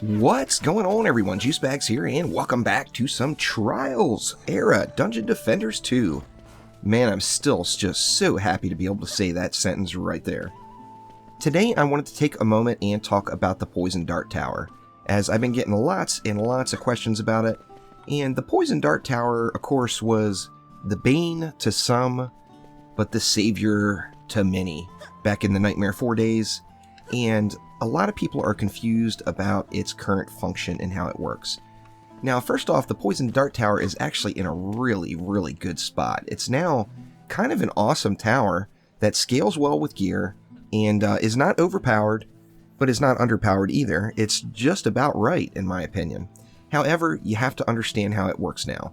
What's going on, everyone? Juicebags here, and welcome back to some Trials Era Dungeon Defenders 2. Man, I'm still just so happy to be able to say that sentence right there. Today, I wanted to take a moment and talk about the Poison Dart Tower, as I've been getting lots and lots of questions about it. And the Poison Dart Tower, of course, was the bane to some, but the savior to many back in the Nightmare 4 days. And a lot of people are confused about its current function and how it works. Now, first off, the Poison Dart Tower is actually in a really, really good spot. It's now kind of an awesome tower that scales well with gear and is not overpowered, but is not underpowered either. It's just about right, in my opinion. However, you have to understand how it works now.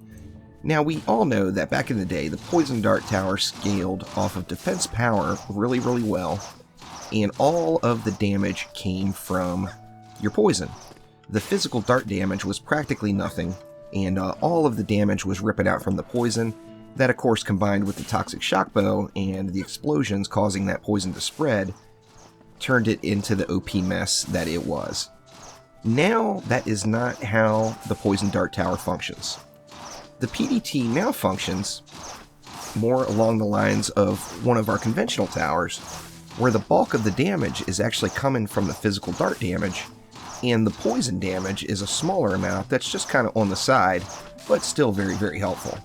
Now, we all know that back in the day, the Poison Dart Tower scaled off of defense power really, really well, and all of the damage came from your poison. The physical dart damage was practically nothing, and all of the damage was ripping out from the poison. That, of course, combined with the toxic shock bow and the explosions causing that poison to spread, turned it into the OP mess that it was. Now, that is not how the Poison Dart Tower functions. The PDT now functions more along the lines of one of our conventional towers, where the bulk of the damage is actually coming from the physical dart damage, and the poison damage is a smaller amount that's just kind of on the side, but still very, very helpful.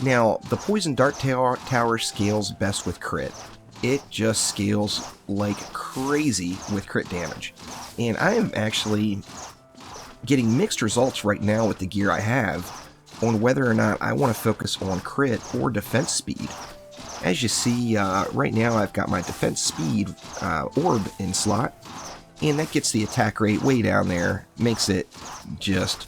Now, the Poison Dart Tower scales best with crit. It just scales like crazy with crit damage. And I am actually getting mixed results right now with the gear I have on whether or not I want to focus on crit or defense speed. As you see, right now I've got my defense speed orb in slot, and that gets the attack rate way down there, makes it just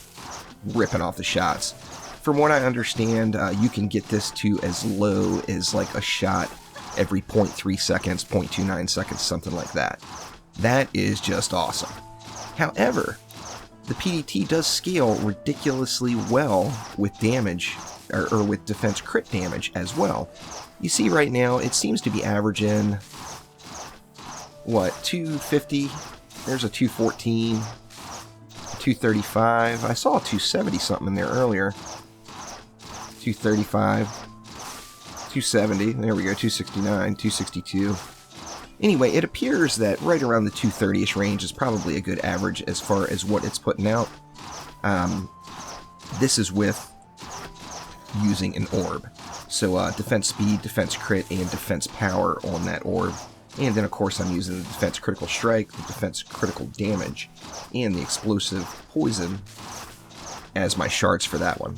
ripping off the shots. From what I understand, you can get this to as low as like a shot every 0.3 seconds, 0.29 seconds, something like that. That is just awesome. However, the PDT does scale ridiculously well with damage, or with defense crit damage as well. You see right now, it seems to be averaging, what, 250? There's a 214, 235. I saw a 270 something in there earlier. 235, 270, there we go, 269, 262. Anyway, it appears that right around the 230-ish range is probably a good average as far as what it's putting out. This is with using an orb. So defense speed, defense crit, and defense power on that orb. And then, of course, I'm using the defense critical strike, the defense critical damage, and the explosive poison as my shards for that one.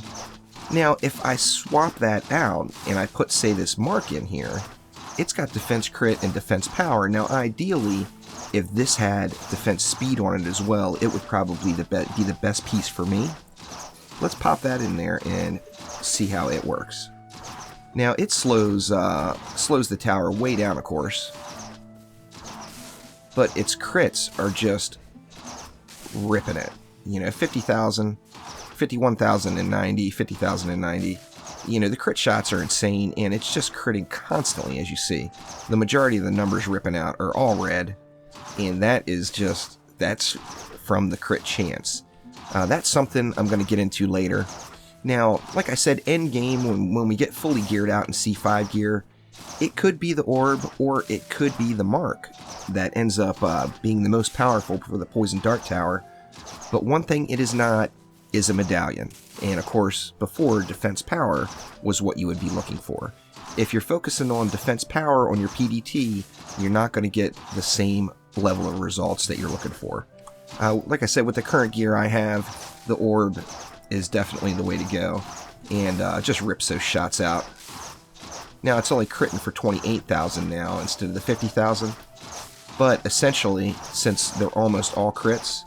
Now, if I swap that out and I put, say, this mark in here, it's got defense crit and defense power. Now, ideally, if this had defense speed on it as well, it would probably be the best piece for me. Let's pop that in there and see how it works. Now, it slows the tower way down, of course, but its crits are just ripping it. You know, 50,000, 51,090, 50,090. You know, the crit shots are insane, and it's just critting constantly, as you see. The majority of the numbers ripping out are all red, and that's from the crit chance. That's something I'm going to get into later. Now, like I said, end game, when we get fully geared out in C5 gear, it could be the orb, or it could be the mark that ends up being the most powerful for the Poison Dart Tower. But one thing it is not is a medallion. And of course, before, defense power was what you would be looking for. If you're focusing on defense power on your PDT, you're not going to get the same level of results that you're looking for. Like I said, with the current gear I have, the orb is definitely the way to go, and just rips those shots out. Now, it's only critting for 28,000 now instead of the 50,000, but essentially, since they're almost all crits,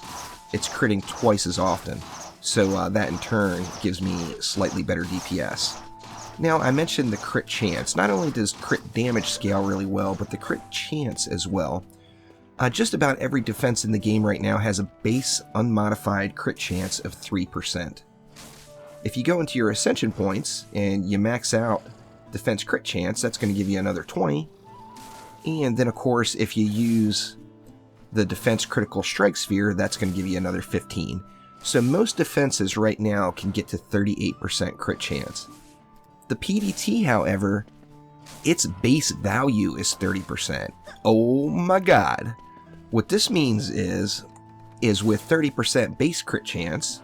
it's critting twice as often, so that in turn gives me slightly better DPS. Now, I mentioned the crit chance. Not only does crit damage scale really well, but the crit chance as well. Just about every defense in the game right now has a base unmodified crit chance of 3%. if you go into your Ascension points and you max out defense crit chance, that's going to give you another 20. And then, of course, if you use the defense critical strike sphere, that's going to give you another 15. So most defenses right now can get to 38% crit chance. The PDT, however, its base value is 30%. Oh my god. What this means is with 30% base crit chance,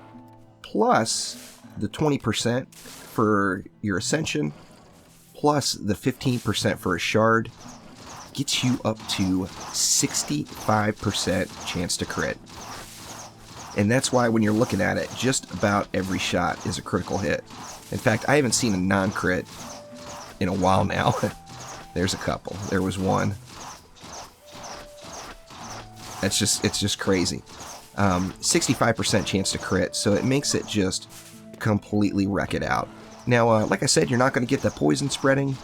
plus the 20% for your Ascension, plus the 15% for a Shard, gets you up to 65% chance to crit. And that's why when you're looking at it, just about every shot is a critical hit. In fact, I haven't seen a non-crit in a while now. There's a couple. There was one. It's just crazy. 65% chance to crit, so it makes it just completely wreck it out. Now, like I said, you're not going to get the poison spreading,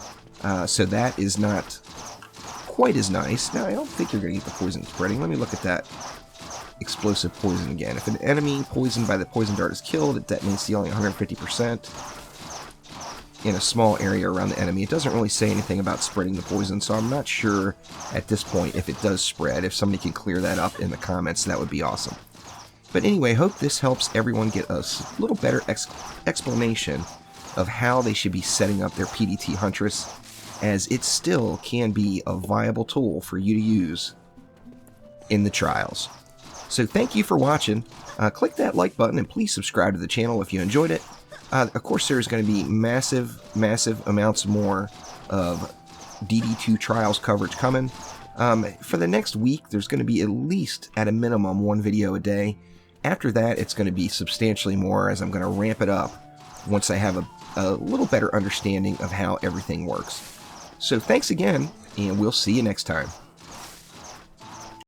so that is not quite as nice. Now, I don't think you're going to get the poison spreading. Let me look at that explosive poison again. If an enemy poisoned by the poison dart is killed, it detonates dealing 150% in a small area around the enemy. It doesn't really say anything about spreading the poison, so I'm not sure at this point if it does spread. If somebody can clear that up in the comments, that would be awesome. But anyway, hope this helps everyone get a little better explanation of how they should be setting up their PDT Huntress, as it still can be a viable tool for you to use in the trials. So thank you for watching. Click that like button and please subscribe to the channel if you enjoyed it. Of course, there's going to be massive amounts more of DD2 trials coverage coming. For the next week, there's going to be at least, at a minimum, one video a day. After that, it's going to be substantially more, as I'm going to ramp it up once I have a little better understanding of how everything works. So thanks again, and we'll see you next time.